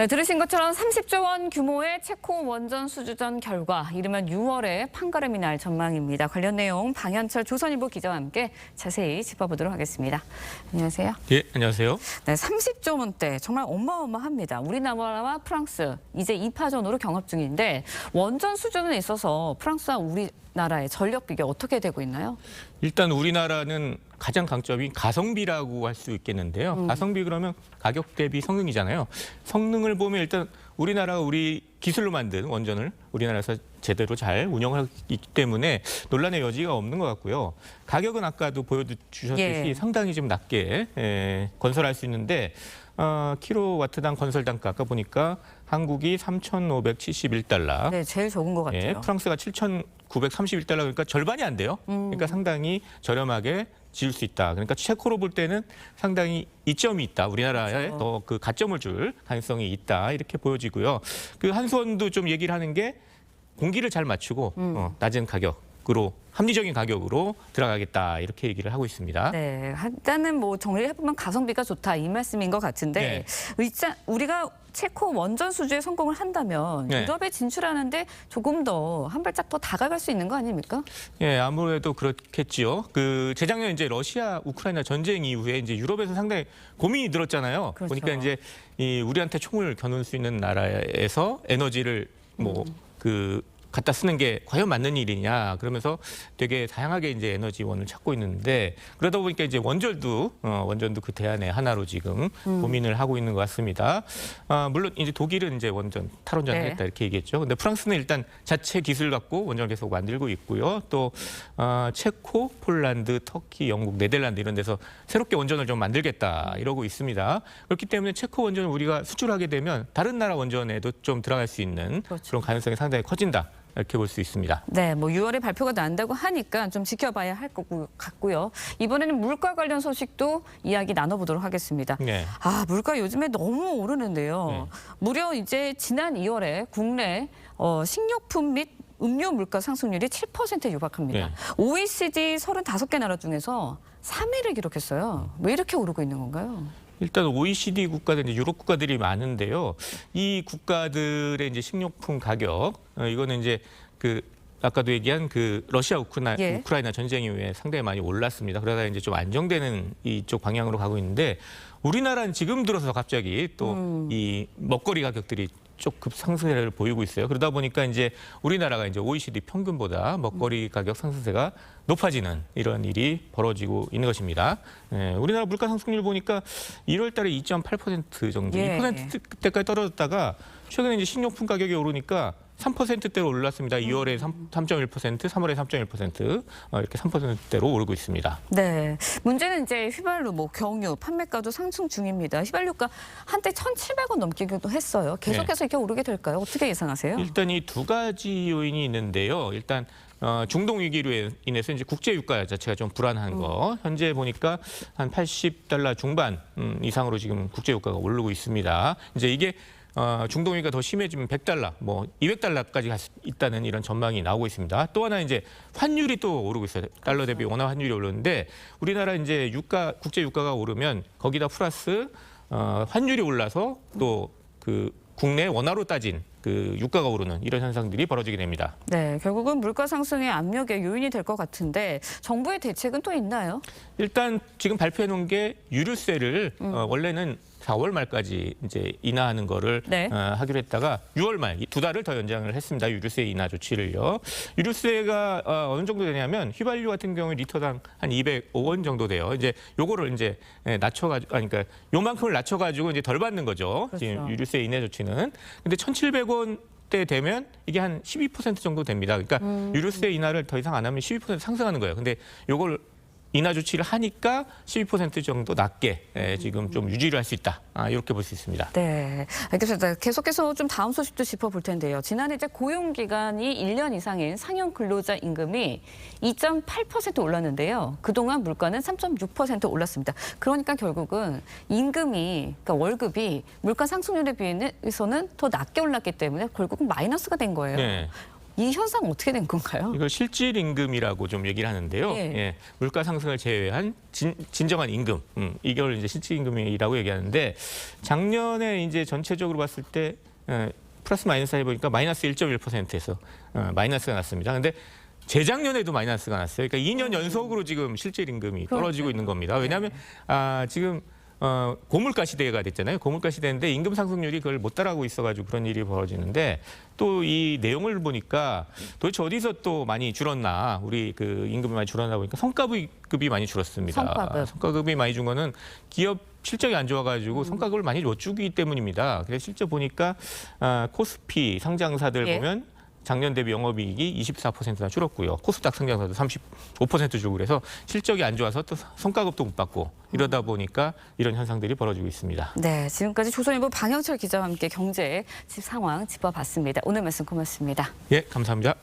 네, 들으신 것처럼 30조 원 규모의 체코 원전 수주전 결과 이르면 6월에 판가름이 날 전망입니다. 관련 내용 방현철 조선일보 기자와 함께 자세히 짚어보도록 하겠습니다. 안녕하세요. 예, 안녕하세요. 네, 30조 원대 정말 어마어마합니다. 우리나라와 프랑스 이제 2파전으로 경합 중인데 원전 수주에 있어서 프랑스와 우리나라의 전력 비교 어떻게 되고 있나요? 일단 우리나라는 가장 강점이 가성비라고 할 수 있겠는데요. 가성비 그러면 가격 대비 성능이잖아요. 성능을 보면 일단 우리나라가 우리 기술로 만든 원전을 우리나라에서 제대로 잘 운영하기 때문에 논란의 여지가 없는 것 같고요. 가격은 아까도 보여주셨듯이 상당히 좀 낮게 건설할 수 있는데 킬로와트당 건설 단가 아까 보니까 한국이 3,571달러. 네, 제일 적은 것 같아요. 예, 프랑스가 7,931달러 그러니까 절반이 안 돼요. 그러니까 상당히 저렴하게 지을 수 있다. 그러니까 체코로 볼 때는 상당히 이점이 있다. 우리나라에 더 그 가점을 줄 가능성이 있다. 이렇게 보여지고요. 그 한수원도 좀 얘기를 하는 게 공기를 잘 맞추고 낮은 가격으로 합리적인 가격으로 들어가겠다 이렇게 얘기를 하고 있습니다. 네, 일단은 뭐 정리를 해보면 가성비가 좋다 이 말씀인 것 같은데 우리가 체코 원전 수주에 성공을 한다면 유럽에 진출하는데 조금 더 한 발짝 더 다가갈 수 있는 거 아닙니까? 예, 아무래도 그렇겠지요. 그 재작년 이제 러시아 우크라이나 전쟁 이후에 이제 유럽에서 상당히 고민이 늘었잖아요. 그렇죠. 보니까 이제 우리한테 총을 겨눌 수 있는 나라에서 에너지를 갖다 쓰는 게 과연 맞는 일이냐 그러면서 되게 다양하게 이제 에너지원을 찾고 있는데 그러다 보니까 이제 원전도 그 대안의 하나로 지금 고민을 하고 있는 것 같습니다. 물론 이제 독일은 이제 원전 탈원전하겠다 이렇게 얘기했죠. 근데 프랑스는 일단 자체 기술 갖고 원전을 계속 만들고 있고요. 또 체코, 폴란드, 터키, 영국, 네덜란드 이런 데서 새롭게 원전을 좀 만들겠다 이러고 있습니다. 그렇기 때문에 체코 원전을 우리가 수출하게 되면 다른 나라 원전에도 좀 들어갈 수 있는 그런 가능성이 상당히 커진다. 이렇게 볼 수 있습니다. 네, 뭐 6월에 발표가 난다고 하니까 좀 지켜봐야 할 것 같고요. 이번에는 물가 관련 소식도 이야기 나눠보도록 하겠습니다. 네. 물가 요즘에 너무 오르는데요. 무려 이제 지난 2월에 국내 식료품 및 음료 물가 상승률이 7%에 육박합니다. OECD 35개 나라 중에서 3위를 기록했어요. 왜 이렇게 오르고 있는 건가요? 일단 OECD 국가들, 이제 유럽 국가들이 많은데요. 이 국가들의 이제 식료품 가격, 이거는 이제 아까도 얘기한 러시아 우크라이나 전쟁 이후에 상당히 많이 올랐습니다. 그러다 이제 좀 안정되는 이쪽 방향으로 가고 있는데 우리나라는 지금 들어서 갑자기 또 이 먹거리 가격들이 쪽 급상승세를 보이고 있어요. 그러다 보니까 이제 우리나라가 이제 OECD 평균보다 먹거리 가격 상승세가 높아지는 이런 일이 벌어지고 있는 것입니다. 우리나라 물가 상승률 보니까 1월 달에 2.8% 정도, 2%대까지 떨어졌다가 최근에 이제 식료품 가격이 오르니까 3%대로 올랐습니다. 2월에 3.1%, 3월에 3.1% 이렇게 3%대로 오르고 있습니다. 네, 문제는 이제 휘발유, 경유 판매가도 상승 중입니다. 휘발유가 한때 1,700원 넘기기도 했어요. 계속해서 이렇게 오르게 될까요? 어떻게 예상하세요? 일단 이 두 가지 요인이 있는데요. 일단 중동 위기로 인해서 이제 국제 유가 자체가 좀 불안한 거. 현재 보니까 한 80달러 중반 이상으로 지금 국제 유가가 오르고 있습니다. 이제 이게 중동 위기가 더 심해지면 100달러, 200달러까지 갈 수 있다는 이런 전망이 나오고 있습니다. 또 하나 이제 환율이 또 오르고 있어요. 달러 대비 원화 환율이 오르는데 우리나라 이제 국제 유가가 오르면 거기다 플러스 환율이 올라서 또 국내 원화로 따진 유가가 오르는 이런 현상들이 벌어지게 됩니다. 네, 결국은 물가 상승의 압력의 요인이 될 것 같은데 정부의 대책은 또 있나요? 일단 지금 발표해 놓은 게 유류세를 원래는 4월 말까지 이제 인하하는 거를 하기로 했다가 6월 말 두 달을 더 연장을 했습니다. 유류세 인하 조치를요. 유류세가 어느 정도 되냐면 휘발유 같은 경우에 리터당 한 205원 정도 돼요. 이제 요거를 이제 그러니까 요만큼을 낮춰가지고 이제 덜 받는 거죠. 지금 유류세 인하 조치는. 근데 1,700원 때 되면 이게 한 12% 정도 됩니다. 그러니까 유류세 인하를 더 이상 안 하면 12% 상승하는 거예요. 근데 요걸 인하 조치를 하니까 12% 정도 낮게 지금 좀 유지를 할 수 있다. 이렇게 볼 수 있습니다. 네, 알겠습니다. 계속해서 좀 다음 소식도 짚어볼 텐데요. 지난해 이제 고용 기간이 1년 이상인 상용 근로자 임금이 2.8% 올랐는데요. 그동안 물가는 3.6% 올랐습니다. 그러니까 결국은 그러니까 월급이 물가 상승률에 비해서는 더 낮게 올랐기 때문에 결국은 마이너스가 된 거예요. 이 현상 어떻게 된 건가요? 이걸 실질 임금이라고 좀 얘기를 하는데요. 예. 예, 물가 상승을 제외한 진정한 임금, 이걸 이제 실질 임금이라고 얘기하는데 작년에 이제 전체적으로 봤을 때 플러스 마이너스 해보니까 마이너스 1.1%에서 마이너스가 났습니다. 근데 재작년에도 마이너스가 났어요. 그러니까 2년 연속으로 지금 실질 임금이 떨어지고 있는 겁니다. 왜냐하면 지금 고물가 시대가 됐잖아요. 고물가 시대인데 임금 상승률이 그걸 못 따라가고 있어가지고 그런 일이 벌어지는데 또 이 내용을 보니까 도대체 어디서 또 많이 줄었나, 우리 그 임금이 많이 줄었나 보니까 성과급이 많이 줄었습니다. 성과급이 많이 준 거는 기업 실적이 안 좋아가지고 성과급을 많이 못 주기 때문입니다. 그래서 실제 보니까 코스피 상장사들 예. 보면 작년 대비 영업이익이 24%나 줄었고요. 코스닥 상장사도 35% 주고, 그래서 실적이 안 좋아서 또 성과급도 못 받고 이러다 보니까 이런 현상들이 벌어지고 있습니다. 네, 지금까지 조선일보 방영철 기자와 함께 경제 상황 짚어봤습니다. 오늘 말씀 고맙습니다. 예, 감사합니다.